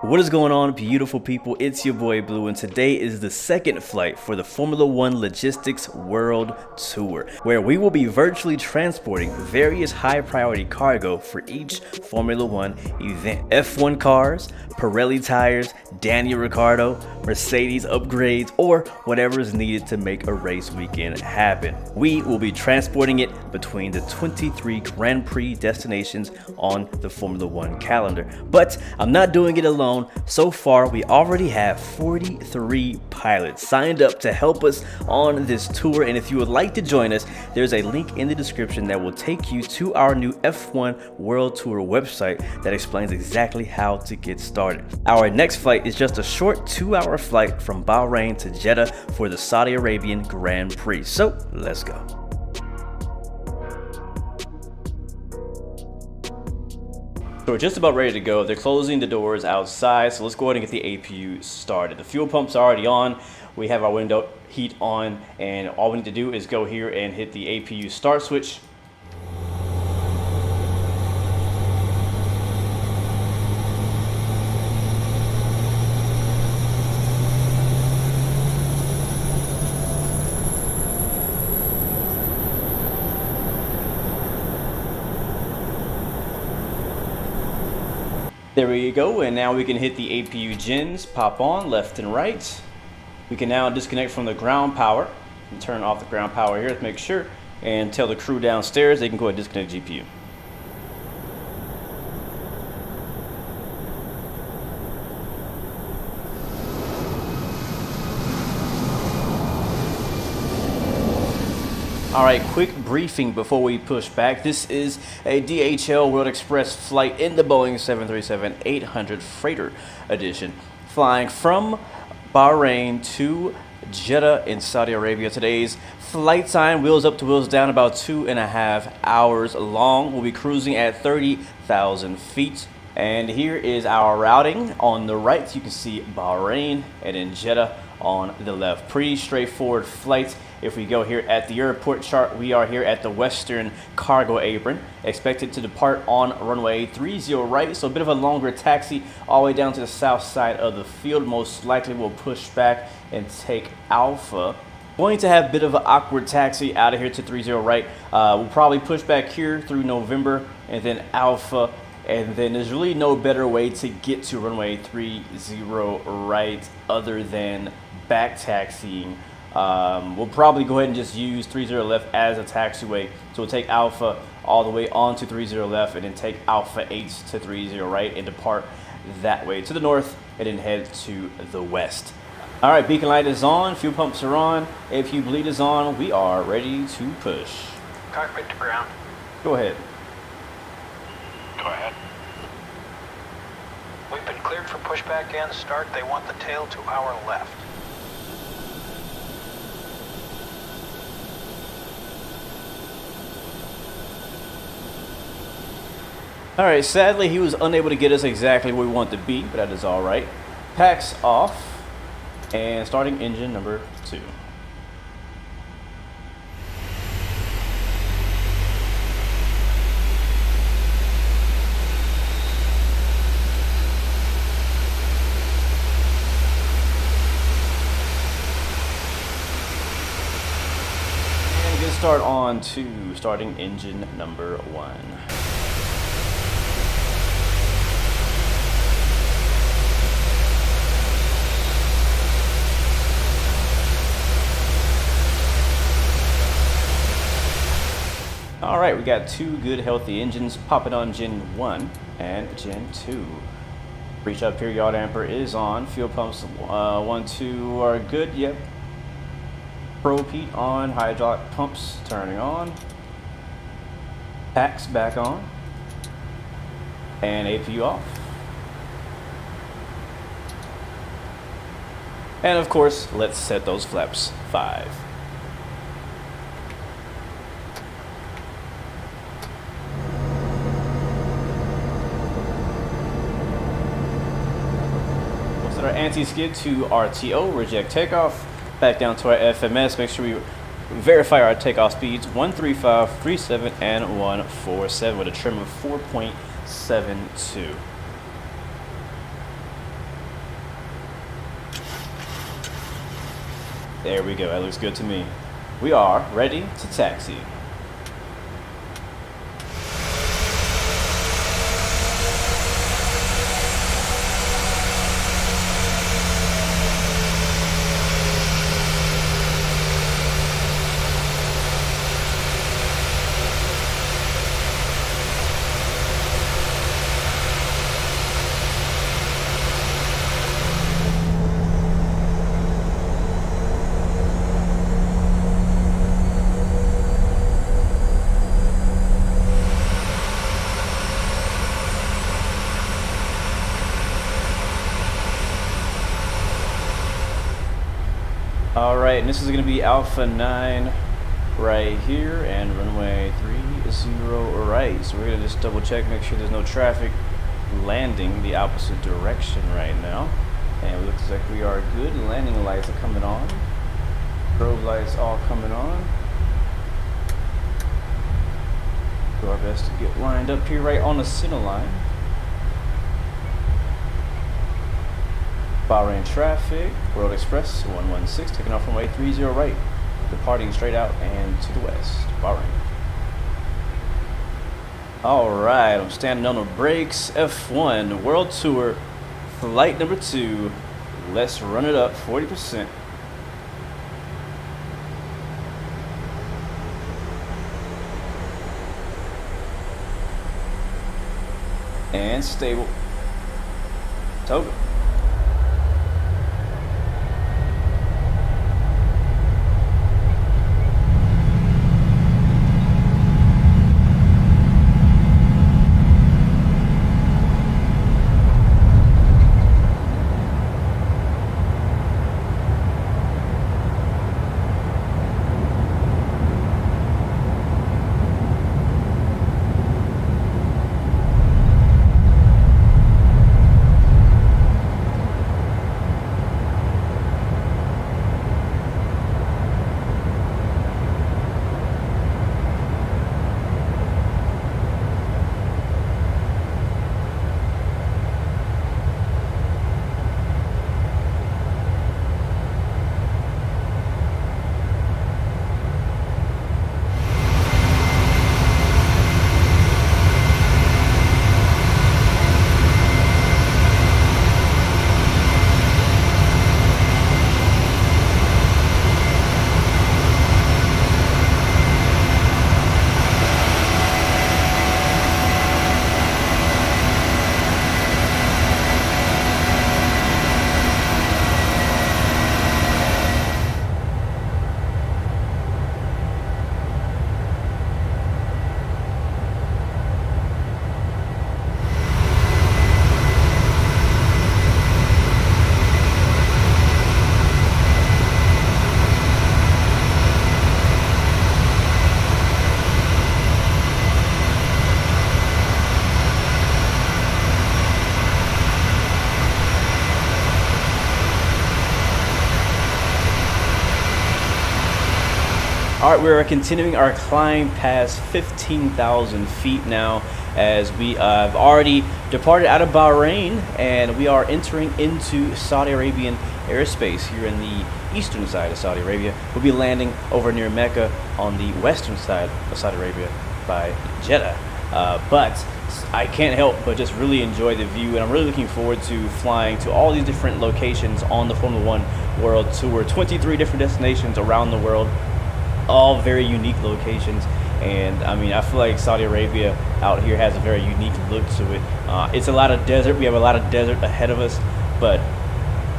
What is going on, beautiful people? It's your boy Blue, and today is the second flight for the Formula One Logistics World Tour, where we will be virtually transporting various high priority cargo for each Formula One event. F1 cars, Pirelli tires, Daniel Ricciardo, Mercedes upgrades, or whatever is needed to make a race weekend happen. We will be transporting it between the 23 Grand Prix destinations on the Formula One calendar. But I'm not doing it alone. So far, we already have 43 pilots signed up to help us on this tour, and if you would like to join us, there's a link in the description that will take you to our new F1 World Tour website that explains exactly how to get started. Our next flight is just a short 2-hour flight from Bahrain to Jeddah for the Saudi Arabian Grand Prix. So let's go. So we're just about ready to go. They're closing the doors outside, so let's go ahead and get the APU started. The fuel pump's already on. We have our window heat on, and all we need to do is go here and hit the APU start switch. There we go, and now we can hit the APU gens, pop on left and right. We can now disconnect from the ground power and turn off the ground power here to make sure, and tell the crew downstairs they can go ahead and disconnect GPU. Alright, quick briefing before we push back. This is a DHL World Express flight in the Boeing 737-800 Freighter Edition, flying from Bahrain to Jeddah in Saudi Arabia. Today's flight time, wheels up to wheels down, about 2.5 hours long. We'll be cruising at 30,000 feet. And here is our routing. On the right, you can see Bahrain, and then Jeddah on the left. Pretty straightforward flight. If we go here at the airport chart, we are here at the Western Cargo Apron, expected to depart on runway 30 right, so a bit of a longer taxi all the way down to the south side of the field. Most likely we'll push back and take Alpha. Going to have a bit of an awkward taxi out of here to 30 right. We'll probably push back here through November and then Alpha, and then there's really no better way to get to runway 30 right other than back taxiing. We'll probably go ahead and just use 30 left as a taxiway. So we'll take Alpha all the way on to 30 left and then take Alpha 8 to 30 right and depart that way to the north and then head to the west. All right, beacon light is on, fuel pumps are on, APU bleed is on. We are ready to push. Cockpit to ground. Go ahead. Go ahead. We've been cleared for pushback and start. They want the tail to our left. All right, sadly, he was unable to get us exactly where we want to be, but that is all right. Packs off, and starting engine number 2. And good start on 2, starting engine number 1. All right, we got 2 good healthy engines popping on Gen 1 and Gen 2. Breach up here, yaw damper is on. Fuel pumps 1, 2 are good, yep. Probe heat on, hydraulic pumps turning on. Packs back on. And APU off. And of course, let's set those flaps 5. Our anti-skid to RTO, reject takeoff, back down to our FMS. Make sure we verify our takeoff speeds 135, 37, and 147 with a trim of 4.72. There we go. That looks good to me. We are ready to taxi. Alright, and this is going to be Alpha 9 right here and runway 30 right. So we're going to just double check, make sure there's no traffic landing the opposite direction right now. And it looks like we are good. Landing lights are coming on. Strobe lights all coming on. Do our best to get lined up here right on the center line. Bahrain traffic, World Express 116, taking off runway 30 right, departing straight out and to the west, Bahrain. Alright, I'm standing on the brakes, F1, World Tour, flight number 2, let's run it up, 40%. And stable. Toga. Alright, we are continuing our climb past 15,000 feet now, as we have already departed out of Bahrain and we are entering into Saudi Arabian airspace here in the eastern side of Saudi Arabia. We'll be landing over near Mecca on the western side of Saudi Arabia by Jeddah. But I can't help but just really enjoy the view, and I'm really looking forward to flying to all these different locations on the Formula One World Tour. 23 different destinations around the world, all very unique locations. And I mean, I feel like Saudi Arabia out here has a very unique look to it. It's a lot of desert. We have a lot of desert ahead of us, but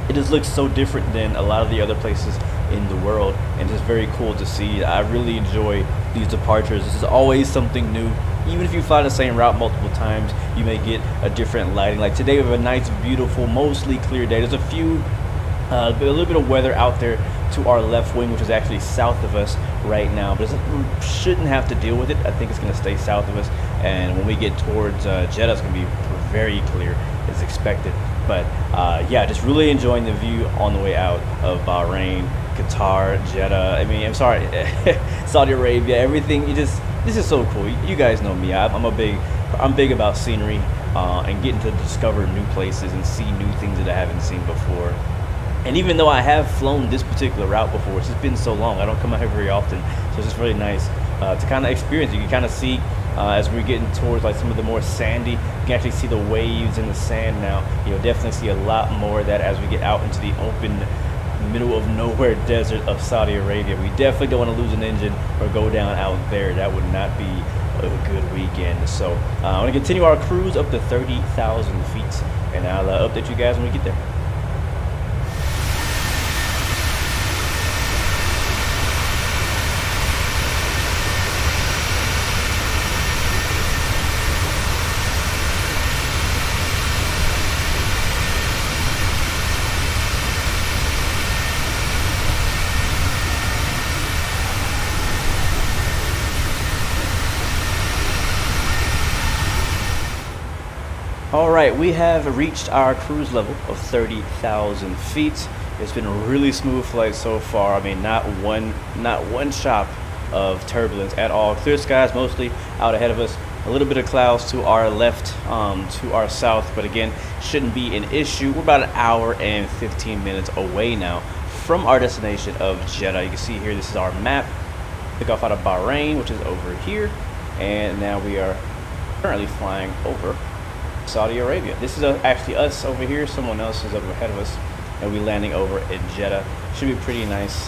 it just looks so different than a lot of the other places in the world, and it's very cool to see. I really enjoy these departures. This is always something new. Even if you fly the same route multiple times, you may get a different lighting. Like today, we have a nice, beautiful, mostly clear day. There's a little bit of weather out there to our left wing, which is actually south of us right now, but it shouldn't have to deal with it. I think it's going to stay south of us, and when we get towards Jeddah, it's going to be very clear as expected. But yeah, just really enjoying the view on the way out of Bahrain, Qatar, Jeddah. I mean, I'm sorry, Saudi Arabia, everything. This is so cool. You guys know me. I'm big about scenery and getting to discover new places and see new things that I haven't seen before. And even though I have flown this particular route before, it's just been so long, I don't come out here very often, so it's just really nice to kind of experience. You can kind of see as we're getting towards like some of the more sandy, you can actually see the waves in the sand now. You'll definitely see a lot more of that as we get out into the open middle of nowhere desert of Saudi Arabia. We definitely don't want to lose an engine or go down out there. That would not be a good weekend. So I'm going to continue our cruise up to 30,000 feet, and I'll update you guys when we get there. All right, we have reached our cruise level of 30,000 feet. It's been a really smooth flight so far. I mean, not one chop of turbulence at all. Clear skies mostly out ahead of us. A little bit of clouds to our left, to our south, but again, shouldn't be an issue. We're about an hour and 15 minutes away now from our destination of Jeddah. You can see here, this is our map. Took off out of Bahrain, which is over here, and now we are currently flying over Saudi Arabia. This is actually us over here. Someone else is up ahead of us, and we're landing over in Jeddah. Should be pretty nice,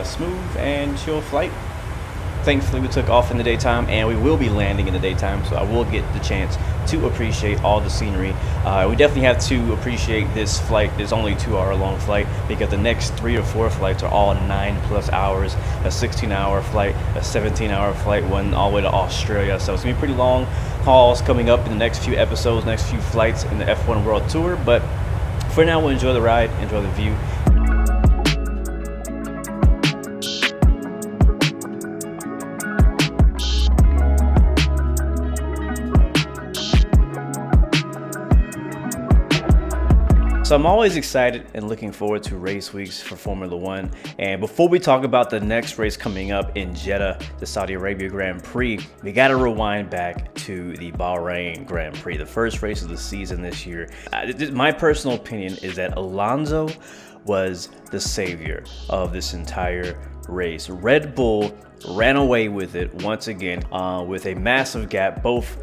smooth and chill flight. Thankfully, we took off in the daytime, and we will be landing in the daytime, so I will get the chance to appreciate all the scenery. We definitely have to appreciate this flight. It's only a 2-hour long flight, because the next 3 or 4 flights are all 9+ hours. A 16-hour flight, a 17-hour flight, one all the way to Australia. So it's gonna be pretty long hauls coming up in the next few episodes, next few flights in the F1 World Tour. But for now, we'll enjoy the ride, enjoy the view. So I'm always excited and looking forward to race weeks for Formula One. And before we talk about the next race coming up in Jeddah, the Saudi Arabia Grand Prix, we got to rewind back to the Bahrain Grand Prix, the first race of the season this year. My personal opinion is that Alonso was the savior of this entire race. Red Bull ran away with it once again with a massive gap. Both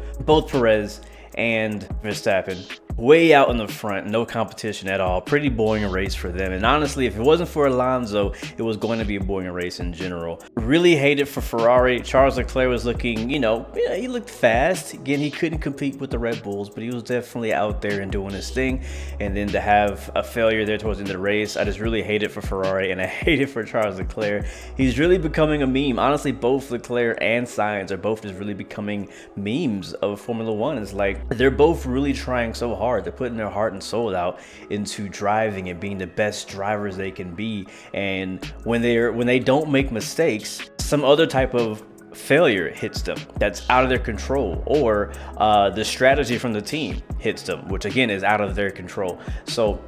Perez and Verstappen way out in the front, no competition at all. Pretty boring race for them. And honestly, if it wasn't for Alonso, it was going to be a boring race in general. Really hated for Ferrari. Charles Leclerc was looking, he looked fast. Again, he couldn't compete with the Red Bulls, but he was definitely out there and doing his thing. And then to have a failure there towards the end of the race, I just really hate it for Ferrari, and I hate it for Charles Leclerc. He's really becoming a meme. Honestly, both Leclerc and Sainz are both just really becoming memes of Formula One. It's like they're both really trying so hard. They're putting their heart and soul out into driving and being the best drivers they can be. And when they don't make mistakes, some other type of failure hits them that's out of their control, or the strategy from the team hits them, which again is out of their control. So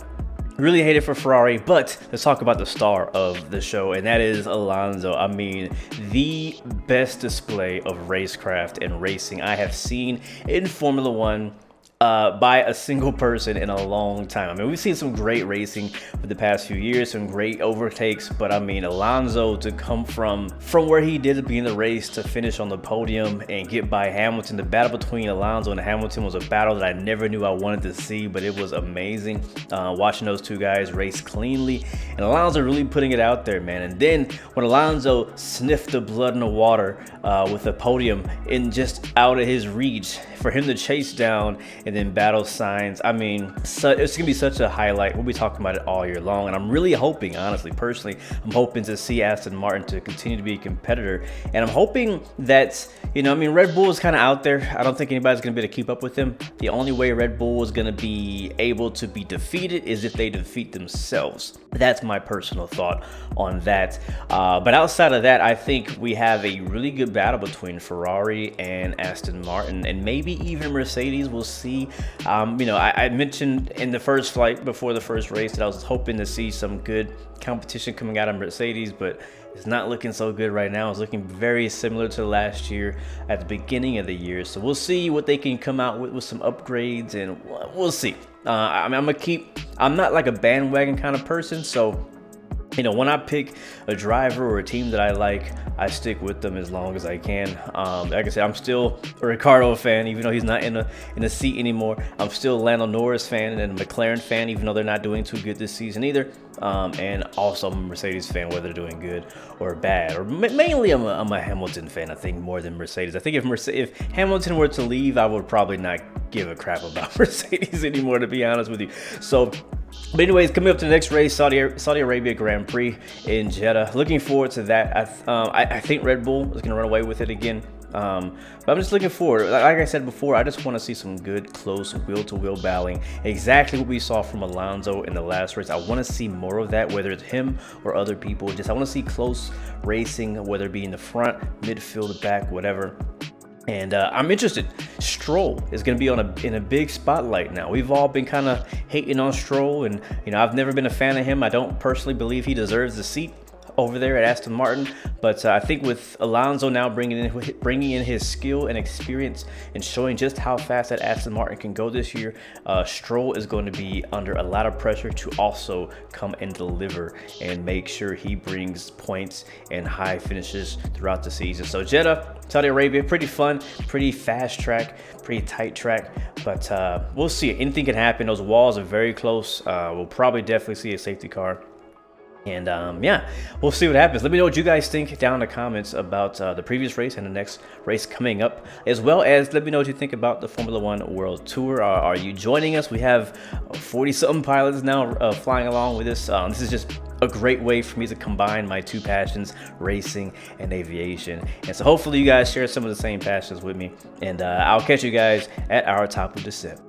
really hate it for Ferrari. But let's talk about the star of the show, and that is Alonso. I mean, the best display of racecraft and racing I have seen in Formula One by a single person in a long time. I mean, we've seen some great racing for the past few years, some great overtakes, but I mean, Alonso to come from where he did to be in the race to finish on the podium and get by Hamilton. The battle between Alonso and Hamilton was a battle that I never knew I wanted to see, but it was amazing watching those two guys race cleanly, and Alonso really putting it out there, man. And then when Alonso sniffed the blood in the water with the podium in just out of his reach, for him to chase down and then battle Sainz, I mean, so it's gonna be such a highlight. We'll be talking about it all year long, and I'm really hoping, honestly, personally, I'm hoping to see Aston Martin to continue to be a competitor, and I'm hoping that, Red Bull is kind of out there. I don't think anybody's gonna be able to keep up with them. The only way Red Bull is gonna be able to be defeated is if they defeat themselves. That's my personal thought on that. But outside of that, I think we have a really good battle between Ferrari and Aston Martin, and maybe even Mercedes. We'll see. I mentioned in the first flight before the first race that I was hoping to see some good competition coming out of Mercedes, but It's not looking so good right now. It's looking very similar to last year at the beginning of the year. So we'll see what they can come out with some upgrades, and we'll see. I mean, I'm not like a bandwagon kind of person, so you know, when I pick a driver or a team that I like, I stick with them as long as I can. Like I said, I'm still a Ricardo fan, even though he's not in a seat anymore. I'm still a Lando Norris fan and a McLaren fan, even though they're not doing too good this season either. And also I'm a Mercedes fan, whether they're doing good or bad. Or mainly I'm a Hamilton fan, I think, more than Mercedes. I think if Hamilton were to leave, I would probably not give a crap about Mercedes anymore, to be honest with you. So, but anyways, coming up to the next race, Saudi Arabia Grand Prix in Jeddah. Looking forward to that. I think Red Bull is going to run away with it again. But I'm just looking forward. Like I said before, I just want to see some good, close, wheel-to-wheel battling. Exactly what we saw from Alonso in the last race. I want to see more of that, whether it's him or other people. I want to see close racing, whether it be in the front, midfield, back, whatever. And I'm interested. Stroll is going to be in a big spotlight now. We've all been kind of hating on Stroll, and you know, I've never been a fan of him. I don't personally believe he deserves the seat over there at Aston Martin, but I think with Alonso now bringing in his skill and experience and showing just how fast that Aston Martin can go this year, Stroll is going to be under a lot of pressure to also come and deliver and make sure he brings points and high finishes throughout the season. So Jeddah, Saudi Arabia, pretty fun, pretty fast track, pretty tight track, but we'll see. Anything can happen. Those walls are very close. We'll probably definitely see a safety car. And yeah, we'll see what happens. Let me know what you guys think down in the comments about the previous race and the next race coming up, as well as let me know what you think about the Formula One World Tour. Are you joining us? We have 40-something pilots now flying along with us. This is just a great way for me to combine my two passions, racing and aviation. And so hopefully you guys share some of the same passions with me. And I'll catch you guys at our top of descent.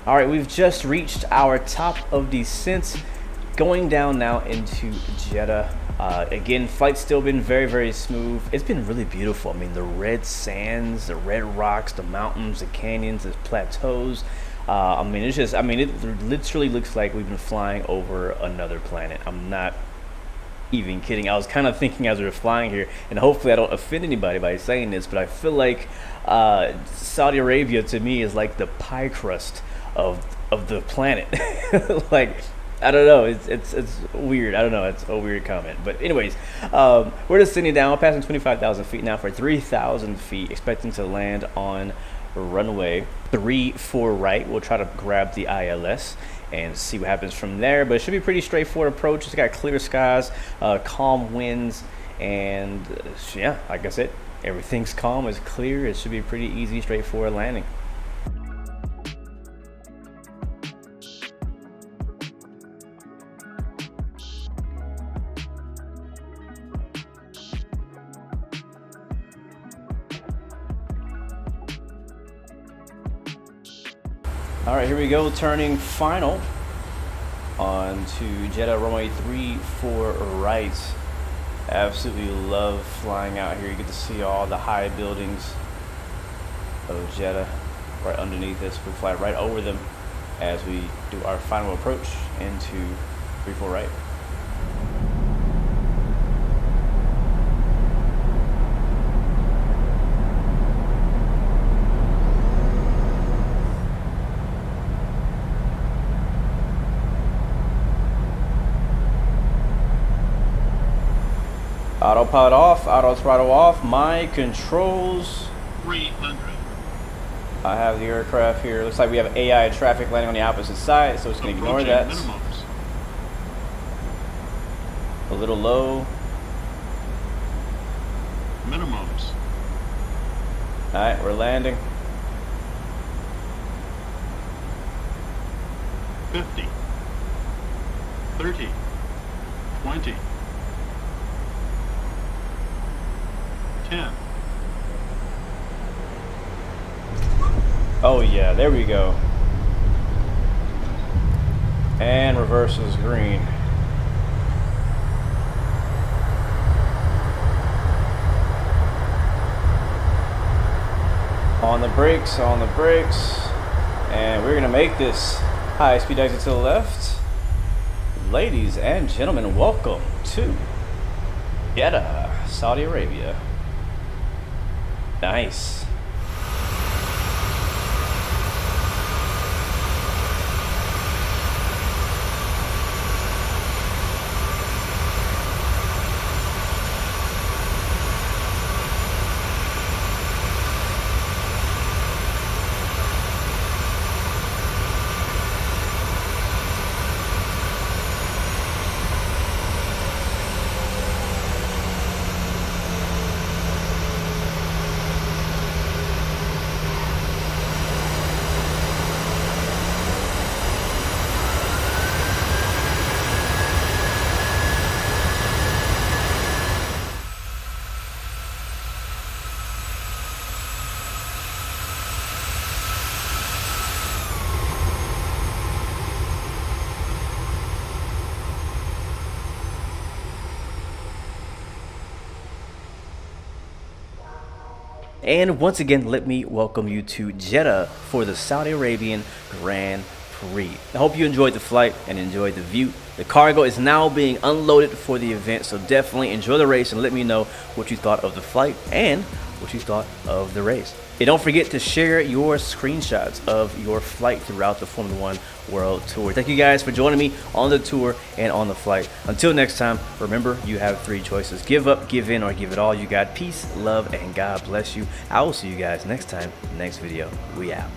All right, we've just reached our top of descent, going down now into Jeddah. Again, flight's still been very, very smooth. It's been really beautiful. I mean, the red sands, the red rocks, the mountains, the canyons, the plateaus. I mean, it literally looks like we've been flying over another planet. I'm not even kidding. I was kind of thinking as we were flying here, and hopefully I don't offend anybody by saying this, but I feel like Saudi Arabia to me is like the pie crust of the planet. Like, I don't know, it's weird. I don't know, it's a weird comment, but anyways, we're just sitting down, passing 25,000 feet now for 3,000 feet, expecting to land on runway 34 right. We'll try to grab the ILS and see what happens from there, but it should be a pretty straightforward approach. It's got clear skies, calm winds, and yeah, like I said, everything's calm, it's clear. It should be a pretty easy, straightforward landing. All right, here we go, turning final onto Jeddah runway 34 right. Absolutely love flying out here. You get to see all the high buildings of Jeddah right underneath us. We fly right over them as we do our final approach into 34 right. Autopilot off, auto throttle off, my controls. 300. I have the aircraft here. Looks like we have AI traffic landing on the opposite side, so it's going to ignore that. Minimums. A little low. Minimums. Alright, we're landing. 50. 30. 20. 10. Oh yeah, there we go. And reverse is green. On the brakes, and we're gonna make this high speed exit to the left. Ladies and gentlemen, welcome to Jeddah, Saudi Arabia. Nice. And once again, let me welcome you to Jeddah for the Saudi Arabian Grand Prix. I hope you enjoyed the flight and enjoyed the view. The cargo is now being unloaded for the event, so definitely enjoy the race and let me know what you thought of the flight and what you thought of the race. And don't forget to share your screenshots of your flight throughout the Formula One World Tour. Thank you guys for joining me on the tour and on the flight. Until next time, remember, you have 3 choices: give up, give in, or give it all. You got peace, love, and God bless you. I will see you guys next time, next video. We out.